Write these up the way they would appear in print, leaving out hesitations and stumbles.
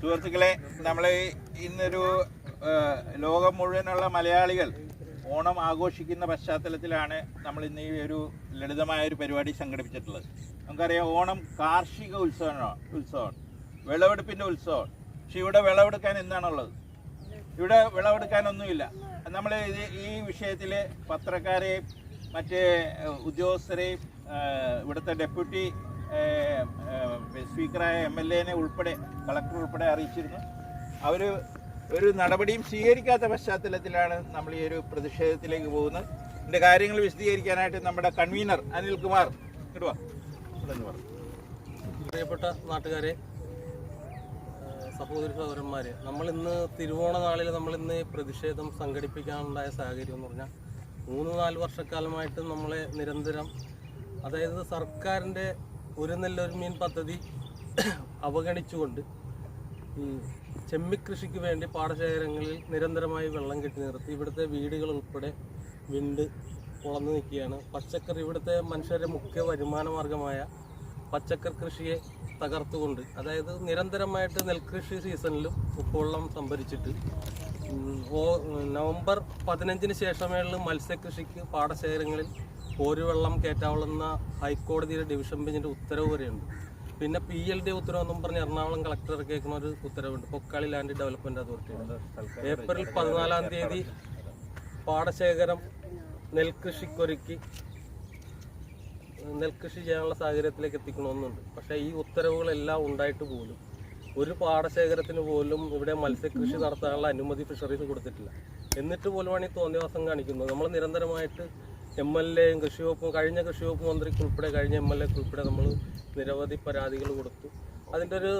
സുഹൃത്തുക്കളെ, നമ്മൾ ഇന്നൊരു ലോകം മുഴുവനുള്ള മലയാളികൾ ഓണം ആഘോഷിക്കുന്ന പശ്ചാത്തലത്തിലാണ് നമ്മൾ ഇന്ന് ഈ ഒരു ലളിതമായൊരു പരിപാടി സംഘടിപ്പിച്ചിട്ടുള്ളത്. നമുക്കറിയാം, ഓണം കാർഷിക ഉത്സവമാണ്, വിളവെടുപ്പിൻ്റെ ഉത്സവമാണ്. പക്ഷെ ഇവിടെ വിളവെടുക്കാൻ എന്താണുള്ളത്? ഇവിടെ വിളവെടുക്കാനൊന്നുമില്ല. നമ്മൾ ഈ വിഷയത്തിൽ പത്രക്കാരെയും മറ്റ് ഉദ്യോഗസ്ഥരെയും ഇവിടുത്തെ ഡെപ്യൂട്ടി സ്പീക്കറായ MLA ഉൾപ്പെടെ, കളക്ടർ ഉൾപ്പെടെ അറിയിച്ചിരുന്നു. അവർ ഒരു നടപടിയും സ്വീകരിക്കാത്ത പശ്ചാത്തലത്തിലാണ് നമ്മൾ ഈ ഒരു പ്രതിഷേധത്തിലേക്ക് പോകുന്നത്. ഇതിൻ്റെ കാര്യങ്ങൾ വിശദീകരിക്കാനായിട്ട് നമ്മുടെ കൺവീനർ അനിൽകുമാർ ഇടുക എന്ന് പറഞ്ഞു. പ്രിയപ്പെട്ട നാട്ടുകാരെ, സഹോദരി സഹോദരന്മാരെ, നമ്മളിന്ന് തിരുവോണ നാളിൽ നമ്മളിന്ന് പ്രതിഷേധം സംഘടിപ്പിക്കാനുണ്ടായ സാഹചര്യം എന്ന് പറഞ്ഞാൽ 3-4 വർഷക്കാലമായിട്ട് നമ്മളെ നിരന്തരം, അതായത് സർക്കാരിൻ്റെ ഒരു നെല്ലൊരു മീൻ പദ്ധതി അവഗണിച്ചുകൊണ്ട് ഈ ചെമ്മിക്കൃഷിക്ക് വേണ്ടി പാടശേഖരങ്ങളിൽ നിരന്തരമായി വെള്ളം കെട്ടി നിർത്തി ഇവിടുത്തെ വീടുകൾ ഉൾപ്പെടെ വിണ്ട് പൊളന്നു നിൽക്കുകയാണ്. പച്ചക്കറി, ഇവിടുത്തെ മനുഷ്യരുടെ മുഖ്യ വരുമാന മാർഗമായ പച്ചക്കറി കൃഷിയെ തകർത്തുകൊണ്ട്, അതായത് നിരന്തരമായിട്ട് നെൽകൃഷി സീസണിലും ഉപ്പുവെള്ളം സംഭരിച്ചിട്ട് നവംബർ 15 ശേഷമേയുള്ള മത്സ്യകൃഷിക്ക് പാടശേഖരങ്ങളിൽ പോരുവെള്ളം കയറ്റാവുന്ന ഹൈക്കോടതിയുടെ ഡിവിഷൻ ബെഞ്ചിൻ്റെ ഉത്തരവ് വരെയുണ്ട്. പിന്നെ PLD ഉത്തരവെന്നും പറഞ്ഞ് എറണാകുളം കളക്ടർ ഇറക്കിയേക്കുന്ന ഒരു ഉത്തരവുണ്ട്, പൊക്കാളി ലാൻഡ് ഡെവലപ്മെൻറ്റ് അതോറിറ്റിയുടെ. ഏപ്രിൽ 14-ാം തീയതി പാടശേഖരം നെൽകൃഷിക്കൊരുക്കി നെൽകൃഷി ചെയ്യാനുള്ള സാഹചര്യത്തിലേക്ക് എത്തിക്കണമെന്നുണ്ട്. പക്ഷേ ഈ ഉത്തരവുകളെല്ലാം ഉണ്ടായിട്ട് പോലും ഒരു പാടശേഖരത്തിന് പോലും ഇവിടെ മത്സ്യകൃഷി നടത്താനുള്ള അനുമതി ഫിഷറീസ് കൊടുത്തിട്ടില്ല. എന്നിട്ട് പോലുമാണ് ഈ തോന്നിവാസം കാണിക്കുന്നത്. നമ്മൾ നിരന്തരമായിട്ട് MLAയും കൃഷി വകുപ്പും, കഴിഞ്ഞ കൃഷി വകുപ്പ് മന്ത്രിക്ക് ഉൾപ്പെടെ, കഴിഞ്ഞ MLAക്ക് ഉൾപ്പെടെ നമ്മൾ നിരവധി പരാതികൾ കൊടുത്തു. അതിൻ്റെ ഒരു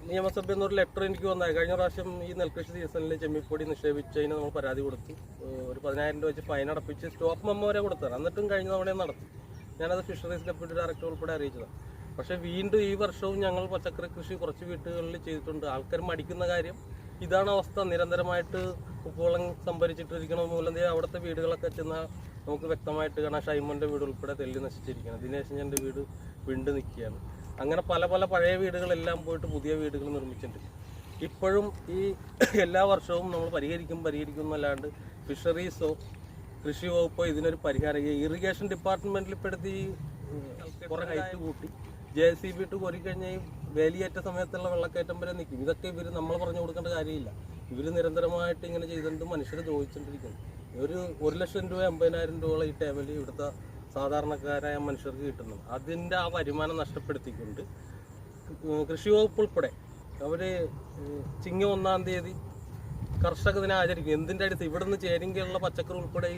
നിയമസഭയിൽ നിന്നൊരു ലെറ്റർ എനിക്ക് വന്നായി. കഴിഞ്ഞ പ്രാവശ്യം ഈ നെൽകൃഷി സീസണിൽ ചെമ്മിപ്പൊടി നിക്ഷേപിച്ചതിന് നമ്മൾ പരാതി കൊടുത്തു. ഒരു 10,000 രൂപ വെച്ച് ഫൈൻ അടപ്പിച്ച് സ്റ്റോപ്പ് മെമ്മോ വരെ കൊടുത്തതാണ്. എന്നിട്ടും കഴിഞ്ഞ തവണ നടത്തി. ഞാനത് ഫിഷറീസ് ഡെപ്യൂട്ടി ഡയറക്ടർ ഉൾപ്പെടെ അറിയിച്ചതാണ്. പക്ഷേ വീണ്ടും ഈ വർഷവും ഞങ്ങൾ പച്ചക്കറി കൃഷി കുറച്ച് വീട്ടുകളിൽ ചെയ്തിട്ടുണ്ട്. ആൾക്കാർ മടിക്കുന്ന കാര്യം ഇതാണ് അവസ്ഥ. നിരന്തരമായിട്ട് ഉപ്പുവെള്ളം സംഭരിച്ചിട്ടിരിക്കണം മൂലം അവിടുത്തെ വീടുകളൊക്കെ ചെന്നാൽ നമുക്ക് വ്യക്തമായിട്ട് കാണാം. ഷൈമൻ്റെ വീട് ഉൾപ്പെടെ തെല്ലി നശിച്ചിരിക്കുകയാണ്. ദിനേശൻ്റെ വീട് വിണ്ട് നിൽക്കുകയാണ്. അങ്ങനെ പല പല പഴയ വീടുകളെല്ലാം പോയിട്ട് പുതിയ വീടുകൾ നിർമ്മിച്ചിട്ടുണ്ട്. ഇപ്പോഴും ഈ എല്ലാ വർഷവും നമ്മൾ പരിഹരിക്കും എന്നല്ലാണ്ട് ഫിഷറീസോ കൃഷി വകുപ്പോ ഇതിനൊരു പരിഹാരം, ഇറിഗേഷൻ ഡിപ്പാർട്ട്മെൻറ്റിൽ പെടുത്തി കുറേ ഹൈറ്റ് കൂട്ടി JCB ഇട്ട് കോരിക്കഴിഞ്ഞാൽ വേലിയേറ്റ സമയത്തുള്ള വെള്ളക്കയറ്റം വരെ നിൽക്കും. ഇതൊക്കെ ഇവർ നമ്മൾ പറഞ്ഞു കൊടുക്കേണ്ട കാര്യമില്ല. ഇവർ നിരന്തരമായിട്ട് ഇങ്ങനെ ചെയ്തുകൊണ്ട് മനുഷ്യരെ ദ്രോഹിച്ചുകൊണ്ടിരിക്കുന്നു. ഒരു 1 ലക്ഷം രൂപ 50,000 രൂപ ഈ ടൈമിൽ ഇവിടുത്തെ സാധാരണക്കാരായ മനുഷ്യർക്ക് കിട്ടുന്നത്. അതിൻ്റെ ആ വരുമാനം നഷ്ടപ്പെടുത്തിക്കൊണ്ട് കൃഷി വകുപ്പ് ഉൾപ്പെടെ അവർ ചിങ്ങം 1-ാം തീയതി കർഷക ദിനം ആചരിക്കും. എന്തിൻ്റെ അടുത്ത് ഇവിടുന്ന് ചേരിങ്കലുള്ള പച്ചക്കറി ഉൾപ്പെടെ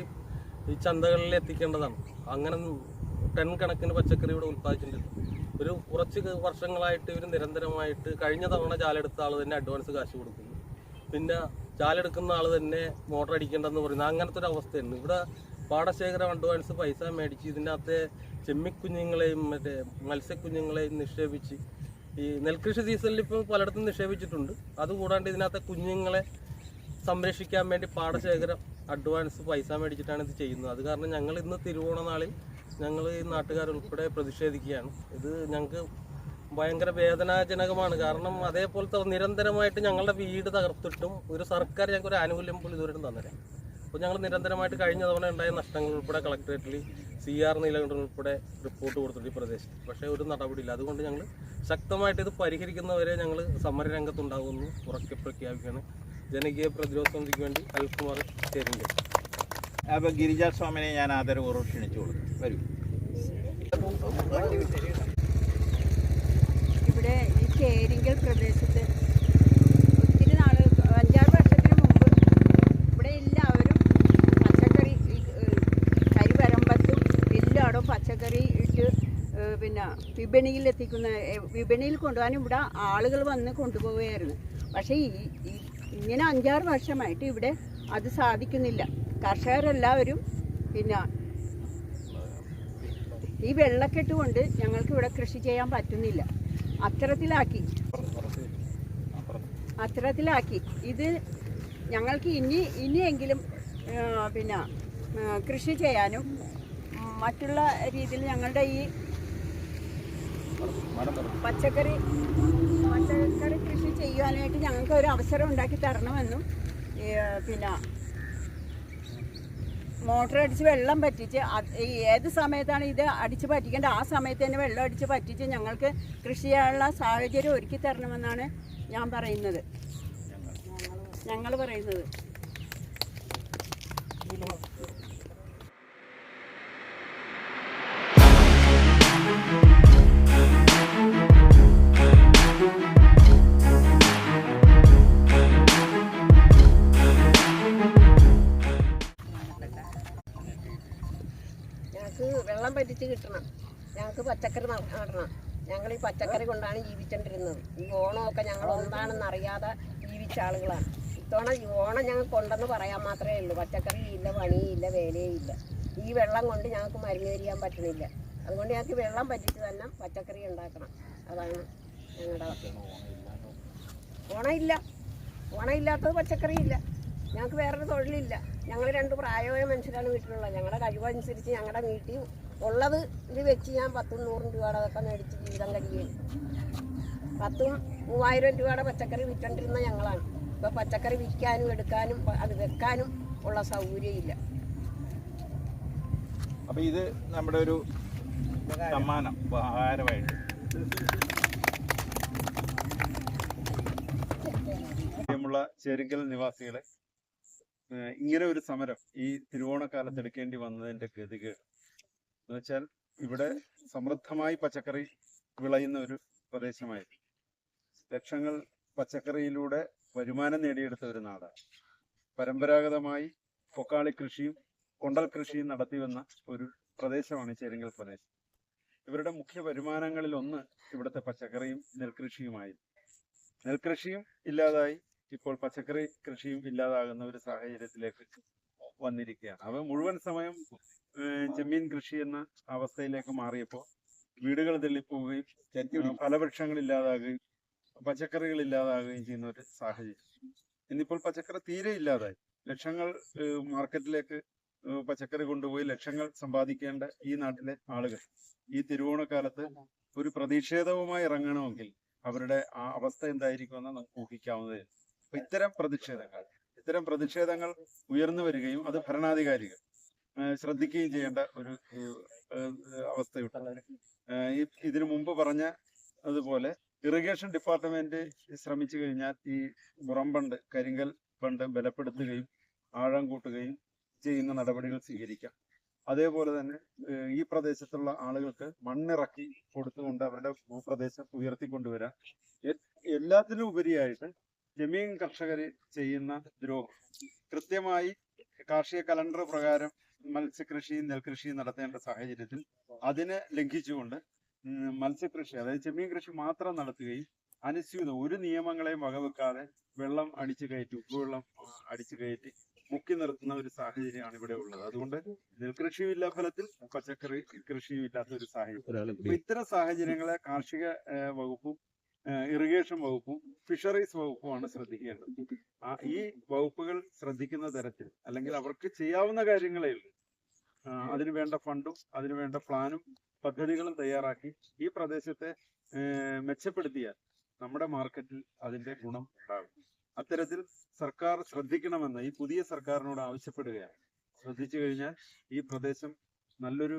ഈ ചന്തകളിൽ എത്തിക്കേണ്ടതാണ്. അങ്ങനെ ടൺ കണക്കിന് പച്ചക്കറി ഇവിടെ ഉൽപ്പാദിച്ചിട്ടുണ്ട്. ഒരു കുറച്ച് വർഷങ്ങളായിട്ട് ഇവർ നിരന്തരമായിട്ട്, കഴിഞ്ഞ തവണ ചാലെടുത്ത ആൾ തന്നെ അഡ്വാൻസ് കാശ് കൊടുക്കുന്നു, പിന്നെ ചാലെടുക്കുന്ന ആൾ തന്നെ മോട്ടർ അടിക്കേണ്ടെന്ന് പറയുന്നത്. അങ്ങനത്തെ ഒരു അവസ്ഥയുണ്ട് ഇവിടെ. പാടശേഖരം അഡ്വാൻസ് പൈസ മേടിച്ച് ഇതിനകത്തെ ചെമ്മിക്കുഞ്ഞുങ്ങളെയും മറ്റേ മത്സ്യക്കുഞ്ഞുങ്ങളെയും നിക്ഷേപിച്ച് ഈ നെൽകൃഷി സീസണിൽ ഇപ്പോൾ പലയിടത്തും നിക്ഷേപിച്ചിട്ടുണ്ട്. അതുകൂടാണ്ട് ഇതിനകത്തെ കുഞ്ഞുങ്ങളെ സംരക്ഷിക്കാൻ വേണ്ടി പാടശേഖരം അഡ്വാൻസ് പൈസ മേടിച്ചിട്ടാണ് ഇത് ചെയ്യുന്നത്. അത് കാരണം ഞങ്ങൾ ഇന്ന് തിരുവോണ നാളിൽ ഞങ്ങൾ ഈ നാട്ടുകാരുൾപ്പെടെ പ്രതിഷേധിക്കുകയാണ്. ഇത് ഞങ്ങൾക്ക് ഭയങ്കര വേദനാജനകമാണ്. കാരണം അതേപോലത്തെ നിരന്തരമായിട്ട് ഞങ്ങളുടെ വീട് തകർത്തിട്ടും ഒരു സർക്കാർ ഞങ്ങൾക്ക് ഒരു ആനുകൂല്യം പോലും ഇതുവരെ തന്നില്ല. അപ്പോൾ ഞങ്ങൾ നിരന്തരമായിട്ട് കഴിഞ്ഞ തവണ ഉണ്ടായ നഷ്ടങ്ങൾ ഉൾപ്പെടെ കളക്ടറേറ്റിൽ CR നീലകണ്ഠൻ ഉൾപ്പെടെ റിപ്പോർട്ട് കൊടുത്തിട്ട് ഈ പ്രദേശത്ത്, പക്ഷേ ഒരു നടപടിയില്ല. അതുകൊണ്ട് ഞങ്ങൾ ശക്തമായിട്ട് ഇത് പരിഹരിക്കുന്നവരെ ഞങ്ങൾ സമരരംഗത്തുണ്ടാകുമെന്ന് ഉറക്കെ പ്രഖ്യാപിക്കുകയാണ്. ജനകീയ പ്രതിരോധ സമിതിക്ക് വേണ്ടി അനിൽകുമാർ ചേരിങ്കൽ. അപ്പോൾ ഗിരിജാസ്വാമിനെ ഞാൻ ആദരപൂർവ്വം ക്ഷണിച്ചു കൊടുക്കും. വരൂ. ഇവിടെ ഈ ചേരിങ്കൽ പ്രദേശത്ത് ഒത്തിരി നാൾ, 5-6 വർഷത്തിന് മുമ്പ് ഇവിടെ എല്ലാവരും പച്ചക്കറി, കരിവരമ്പത്തും എല്ലായിടവും പച്ചക്കറി ഇട്ട് പിന്നെ വിപണിയിൽ കൊണ്ടുപോകാനും ഇവിടെ ആളുകൾ വന്ന് കൊണ്ടുപോവുകയായിരുന്നു. പക്ഷേ ഇങ്ങനെ 5-6 വർഷമായിട്ട് ഇവിടെ അത് സാധിക്കുന്നില്ല. കർഷകരെല്ലാവരും പിന്നെ ഈ വെള്ളക്കെട്ട് കൊണ്ട് ഞങ്ങൾക്ക് ഇവിടെ കൃഷി ചെയ്യാൻ പറ്റുന്നില്ല. അത്തരത്തിലാക്കി ഇത് ഞങ്ങൾക്ക് ഇനിയെങ്കിലും പിന്നെ കൃഷി ചെയ്യാനും മറ്റുള്ള രീതിയിൽ ഞങ്ങളുടെ ഈ പച്ചക്കറി കൃഷി ചെയ്യാനായിട്ട് ഞങ്ങൾക്ക് ഒരു അവസരം ഉണ്ടാക്കി തരണമെന്നും പിന്നെ മോട്ടർ അടിച്ച് വെള്ളം പറ്റിച്ച് ഏത് സമയത്താണ് ഇത് അടിച്ച് പറ്റിക്കേണ്ടത് ആ സമയത്ത് തന്നെ വെള്ളം അടിച്ച് പറ്റിച്ച് ഞങ്ങൾക്ക് കൃഷി ചെയ്യാനുള്ള സാഹചര്യം ഒരുക്കി തരണമെന്നാണ് ഞാൻ പറയുന്നത്, ഞങ്ങൾ പറയുന്നത്. ഞങ്ങൾക്ക് വെള്ളം പറ്റിച്ച് കിട്ടണം, ഞങ്ങൾക്ക് പച്ചക്കറി നടണം. ഞങ്ങൾ ഈ പച്ചക്കറി കൊണ്ടാണ് ജീവിച്ചുകൊണ്ടിരുന്നത്. ഈ ഓണമൊക്കെ ഞങ്ങൾ എന്താണെന്ന് അറിയാതെ ജീവിച്ച ആളുകളാണ്. ഇത്തവണ ഈ ഓണം ഞങ്ങൾക്ക് ഉണ്ടെന്ന് പറയാൻ മാത്രമേ ഉള്ളൂ. പച്ചക്കറിയില്ല, പണിയില്ല, വേലയില്ല. ഈ വെള്ളം കൊണ്ട് ഞങ്ങൾക്ക് മരുന്ന് തിരിയാൻ പറ്റണില്ല. അതുകൊണ്ട് ഞങ്ങൾക്ക് വെള്ളം പറ്റിച്ച് തന്നെ പച്ചക്കറി ഉണ്ടാക്കണം. അതാണ് ഞങ്ങളുടെ ഓണമില്ല. ഓണമില്ലാത്തത് പച്ചക്കറിയില്ല. ഞങ്ങൾക്ക് വേറൊരു തൊഴിലില്ല. ഞങ്ങൾ 2 പ്രായമായ മനുഷ്യരാണ് വീട്ടിലുള്ളത്. ഞങ്ങളുടെ കഴിവനുസരിച്ച് ഞങ്ങളുടെ വീട്ടിൽ ഉള്ളത് ഇത് വെച്ച് ഞാൻ 10-100 രൂപയുടെ അതൊക്കെ മേടിച്ച് ജീവിതം കഴിയുകയും 10,000-3000 രൂപയുടെ പച്ചക്കറി വിറ്റോണ്ടിരുന്ന ഞങ്ങളാണ്. ഇപ്പോൾ പച്ചക്കറി വിൽക്കാനും എടുക്കാനും അത് വെക്കാനും ഉള്ള സൗകര്യമില്ല. അപ്പൊ ഇത് നമ്മുടെ ഒരു സമ്മാനം ഉപഹാരമായിട്ട് ചേരിക്കൽ നിവാസികളെ, ഇങ്ങനെ ഒരു സമരം ഈ തിരുവോണക്കാലത്ത് എടുക്കേണ്ടി വന്നതിന്റെ ഗതികേട് എന്ന് വെച്ചാൽ ഇവിടെ സമൃദ്ധമായി പച്ചക്കറി വിളയുന്ന ഒരു പ്രദേശമായിരുന്നു. ലക്ഷങ്ങൾ പച്ചക്കറിയിലൂടെ വരുമാനം നേടിയെടുത്ത ഒരു നാടാണ്. പരമ്പരാഗതമായി പൊക്കാളി കൃഷിയും കൊണ്ടൽ കൃഷിയും നടത്തി വന്ന ഒരു പ്രദേശമാണ് ചേരിങ്കൽ പ്രദേശം. ഇവരുടെ മുഖ്യ വരുമാനങ്ങളിൽ ഒന്ന് ഇവിടുത്തെ പച്ചക്കറിയും നെൽകൃഷിയുമായിരുന്നു. നെൽകൃഷിയും ഇല്ലാതായി, ഇപ്പോൾ പച്ചക്കറി കൃഷിയും ഇല്ലാതാകുന്ന ഒരു സാഹചര്യത്തിലേക്ക് വന്നിരിക്കുകയാണ്. അവ മുഴുവൻ സമയം ചെമ്മീൻ കൃഷി എന്ന അവസ്ഥയിലേക്ക് മാറിയപ്പോൾ വീടുകൾ തള്ളിപ്പോവുകയും ഫലവൃക്ഷങ്ങൾ ഇല്ലാതാകുകയും പച്ചക്കറികൾ ഇല്ലാതാകുകയും ചെയ്യുന്ന ഒരു സാഹചര്യം. ഇന്നിപ്പോൾ പച്ചക്കറി തീരെ ഇല്ലാതായി. ലക്ഷങ്ങൾ മാർക്കറ്റിലേക്ക് പച്ചക്കറി കൊണ്ടുപോയി ലക്ഷങ്ങൾ സമ്പാദിക്കേണ്ട ഈ നാട്ടിലെ ആളുകൾ ഈ തിരുവോണക്കാലത്ത് ഒരു പ്രതിഷേധവുമായി ഇറങ്ങണമെങ്കിൽ അവരുടെ ആ അവസ്ഥ എന്തായിരിക്കുമെന്ന് നമുക്ക് ഊഹിക്കാവുന്നതേ. അപ്പൊ ഇത്തരം പ്രതിഷേധങ്ങൾ ഉയർന്നു വരികയും അത് ഭരണാധികാരികൾ ശ്രദ്ധിക്കുകയും ചെയ്യേണ്ട ഒരു അവസ്ഥയുണ്ട്. ഇതിനു മുമ്പ് പറഞ്ഞ അതുപോലെ ഇറിഗേഷൻ ഡിപ്പാർട്ട്മെന്റ് ശ്രമിച്ചു കഴിഞ്ഞാൽ ഈ പുറംബണ്ട് കരിങ്കൽ ബണ്ട് ബലപ്പെടുത്തുകയും ആഴം കൂട്ടുകയും ചെയ്യുന്ന നടപടികൾ സ്വീകരിക്കാം. അതേപോലെ തന്നെ ഈ പ്രദേശത്തുള്ള ആളുകൾക്ക് മണ്ണിറക്കി കൊടുത്തുകൊണ്ട് അവരുടെ ഭൂപ്രദേശം ഉയർത്തിക്കൊണ്ടുവരാൻ, എല്ലാത്തിനും ഉപരിയായിട്ട് ജമീൻ കർഷകർ ചെയ്യുന്ന ദ്രോഹം, കൃത്യമായി കാർഷിക കലണ്ടർ പ്രകാരം മത്സ്യകൃഷിയും നെൽകൃഷിയും നടത്തേണ്ട സാഹചര്യത്തിൽ അതിനെ ലംഘിച്ചുകൊണ്ട് മത്സ്യകൃഷി, അതായത് ചെമ്മീൻ കൃഷി മാത്രം നടത്തുകയും അനുസ്യൂതം ഒരു നിയമങ്ങളെയും വകവെക്കാതെ വെള്ളം അടിച്ചു കയറ്റി, ഉപ്പുവെള്ളം അടിച്ചു കയറ്റി മുക്കി നിർത്തുന്ന ഒരു സാഹചര്യമാണ് ഇവിടെ ഉള്ളത്. അതുകൊണ്ട് നെൽകൃഷിയും ഇല്ല, ഫലത്തിൽ പച്ചക്കറി കൃഷിയും ഇല്ലാത്ത ഒരു സാഹചര്യം. ഇത്തരം സാഹചര്യങ്ങളെ കാർഷിക വകുപ്പും ഇറിഗേഷൻ വകുപ്പും ഫിഷറീസ് വകുപ്പുമാണ് ശ്രദ്ധിക്കേണ്ടത്. ഈ വകുപ്പുകൾ ശ്രദ്ധിക്കുന്ന തരത്തിൽ, അല്ലെങ്കിൽ അവർക്ക് ചെയ്യാവുന്ന കാര്യങ്ങളേ ഉള്ളൂ, അതിനു വേണ്ട ഫണ്ടും അതിനു വേണ്ട പ്ലാനും പദ്ധതികളും തയ്യാറാക്കി ഈ പ്രദേശത്തെ മെച്ചപ്പെടുത്തിയാൽ നമ്മുടെ മാർക്കറ്റിൽ അതിന്റെ ഗുണം ഉണ്ടാകും. അത്തരത്തിൽ സർക്കാർ ശ്രദ്ധിക്കണമെന്ന് ഈ പുതിയ സർക്കാരിനോട് ആവശ്യപ്പെടുകയാണ്. ശ്രദ്ധിച്ചു കഴിഞ്ഞാൽ ഈ പ്രദേശം നല്ലൊരു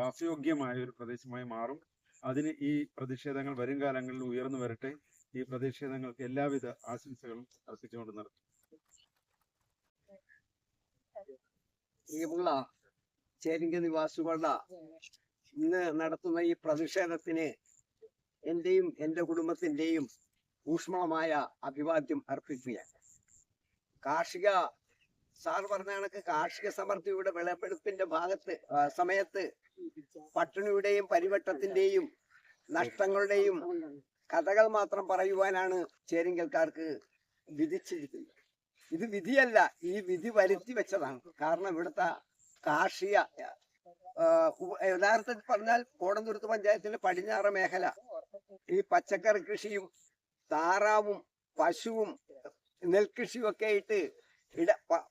വാസയോഗ്യമായ ഒരു പ്രദേശമായി മാറും. അതിന് ഈ പ്രതിഷേധങ്ങൾ വരും കാലങ്ങളിൽ ഉയർന്നു വരട്ടെ. ഈ പ്രതിഷേധങ്ങൾക്ക് എല്ലാവിധ ആശംസകളും അർപ്പിച്ചുകൊണ്ട് നടത്തും. പ്രിയമുള്ള ചേരിങ്കൽ നിവാസികളുടെ ഇന്ന് നടത്തുന്ന ഈ പ്രതിഷേധത്തിന് എന്റെയും എന്റെ കുടുംബത്തിന്റെയും ഊഷ്മളമായ അഭിവാദ്യം അർപ്പിക്കുകയാണ്. കാർഷിക സാർ പറഞ്ഞ കണക്ക് കാർഷിക സമൃദ്ധിയുടെ വിളവെടുപ്പിന്റെ സമയത്ത് പട്ടിണിയുടെയും പരിവട്ടത്തിന്റെയും നഷ്ടങ്ങളുടെയും കഥകൾ മാത്രം പറയുവാനാണ് ചേരിങ്കൽക്കാർക്ക് വിധിച്ചിരിക്കുന്നത്. ഇത് വിധിയല്ല, ഈ വിധി വരുത്തി വെച്ചതാണ്. കാരണം ഇവിടുത്തെ കാർഷിക യഥാർത്ഥത്തിൽ പറഞ്ഞാൽ കോടന്തുരുത്ത് പഞ്ചായത്തിന്റെ പടിഞ്ഞാറ് മേഖല ഈ പച്ചക്കറി കൃഷിയും താറാവും പശുവും നെൽകൃഷിയും ഒക്കെ ആയിട്ട്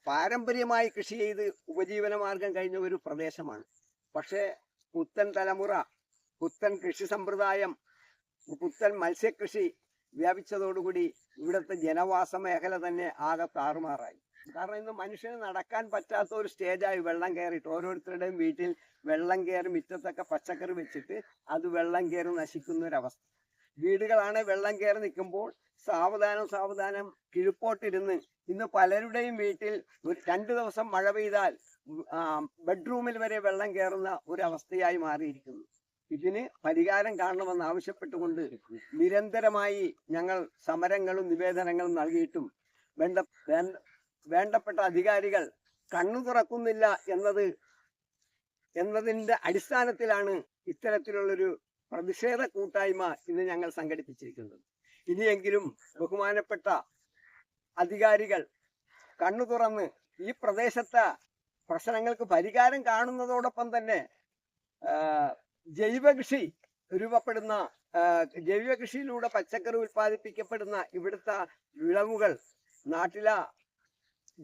പാരമ്പര്യമായി കൃഷി ചെയ്ത് ഉപജീവന മാർഗം കഴിഞ്ഞ ഒരു പ്രദേശമാണ്. പക്ഷേ പുത്തൻ തലമുറ, പുത്തൻ കൃഷി സമ്പ്രദായം, പുത്തൻ മത്സ്യകൃഷി വ്യാപിച്ചതോടുകൂടി ഇവിടുത്തെ ജനവാസ മേഖല തന്നെ ആകെ താറുമാറായി. കാരണം ഇന്ന് മനുഷ്യന് നടക്കാൻ പറ്റാത്ത ഒരു സ്റ്റേജായി വെള്ളം കയറിയിട്ട് ഓരോരുത്തരുടെയും വീട്ടിൽ വെള്ളം കയറി മുറ്റത്തൊക്കെ പച്ചക്കറി വെച്ചിട്ട് അത് വെള്ളം കയറി നശിക്കുന്ന ഒരവസ്ഥ. വീടുകളാണ് വെള്ളം കയറി നിൽക്കുമ്പോൾ സാവധാനം കിഴപ്പോട്ടിരുന്ന് ഇന്ന് പലരുടെയും വീട്ടിൽ ഒരു 2 ദിവസം മഴ പെയ്താൽ ബെഡ്റൂമിൽ വരെ വെള്ളം കയറുന്ന ഒരു അവസ്ഥയായി മാറിയിരിക്കുന്നു. ഇതിന് പരിഹാരം കാണണമെന്ന് ആവശ്യപ്പെട്ടുകൊണ്ട് നിരന്തരമായി ഞങ്ങൾ സമരങ്ങളും നിവേദനങ്ങളും നൽകിയിട്ടും വേണ്ടപ്പെട്ട അധികാരികൾ കണ്ണു തുറക്കുന്നില്ല എന്നതിന്റെ അടിസ്ഥാനത്തിലാണ് ഇത്തരത്തിലുള്ളൊരു പ്രതിഷേധ കൂട്ടായ്മ ഇന്ന് ഞങ്ങൾ സംഘടിപ്പിച്ചിരിക്കുന്നത്. ഇനിയെങ്കിലും ബഹുമാനപ്പെട്ട അധികാരികൾ കണ്ണു തുറന്ന് ഈ പ്രദേശത്തെ പ്രശ്നങ്ങൾക്ക് പരിഹാരം കാണുന്നതോടൊപ്പം തന്നെ ജൈവകൃഷി രൂപപ്പെടുന്ന ജൈവകൃഷിയിലൂടെ പച്ചക്കറി ഉൽപ്പാദിപ്പിക്കപ്പെടുന്ന ഇവിടുത്തെ വിളവുകൾ നാട്ടിലെ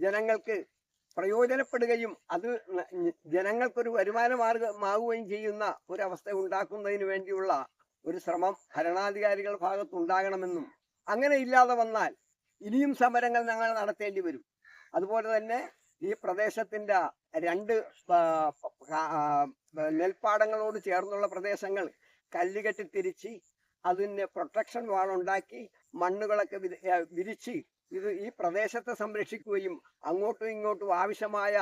ജനങ്ങൾക്ക് പ്രയോജനപ്പെടുകയും അത് ജനങ്ങൾക്കൊരു വരുമാന മാർഗമാകുകയും ചെയ്യുന്ന ഒരവസ്ഥ ഉണ്ടാക്കുന്നതിന് വേണ്ടിയുള്ള ഒരു ശ്രമം ഭരണാധികാരികളുടെ ഭാഗത്തുണ്ടാകണമെന്നും അങ്ങനെ ഇല്ലാതെ വന്നാൽ ഇനിയും സമരങ്ങൾ ഞങ്ങൾ നടത്തേണ്ടി വരും. അതുപോലെ തന്നെ ഈ പ്രദേശത്തിൻ്റെ 2 നെൽപ്പാടങ്ങളോട് ചേർന്നുള്ള പ്രദേശങ്ങൾ കല്ലുകെട്ടി തിരിച്ച് അതിന് പ്രൊട്ടക്ഷൻ വാളുണ്ടാക്കി മണ്ണുകളൊക്കെ വിരിച്ച് ഈ പ്രദേശത്തെ സംരക്ഷിക്കുകയും അങ്ങോട്ടും ഇങ്ങോട്ടും ആവശ്യമായ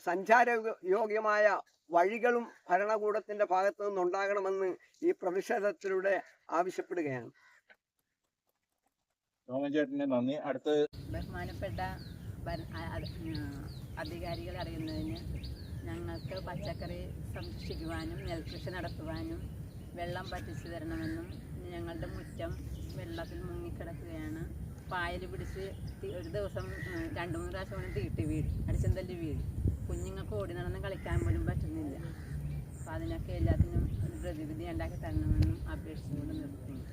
സഞ്ചാര യോഗ്യമായ വഴികളും ഭരണകൂടത്തിന്റെ ഭാഗത്തു നിന്നുണ്ടാകണമെന്ന് ഈ പ്രതിഷേധത്തിലൂടെ ആവശ്യപ്പെടുകയാണ്. ചേട്ടന് നന്ദി. അടുത്ത് ബഹുമാനപ്പെട്ട അധികാരികൾ അറിയുന്നതിന് ഞങ്ങൾക്ക് പച്ചക്കറി സംരക്ഷിക്കുവാനും നെൽകൃഷി നടത്തുവാനും വെള്ളം പറ്റിച്ചു തരണമെന്നും ഞങ്ങളുടെ മുറ്റം വെള്ളത്തിൽ മുങ്ങിക്കിടക്കുകയാണ്. പായൽ പിടിച്ച് ഒരു ദിവസം 2-3 പ്രാവശ്യം തീട്ടി വീഴും, അടിച്ചും തല്ലി വീഴും. കുഞ്ഞുങ്ങൾക്ക് ഓടി നടന്ന് കളിക്കാൻ പോലും പറ്റുന്നില്ല. അപ്പോൾ അതിനൊക്കെ എല്ലാത്തിനും ഒരു പ്രതിവിധി ഉണ്ടാക്കി തരണമെന്നും അപേക്ഷിച്ചുകൊണ്ട് നിർത്തുന്നു.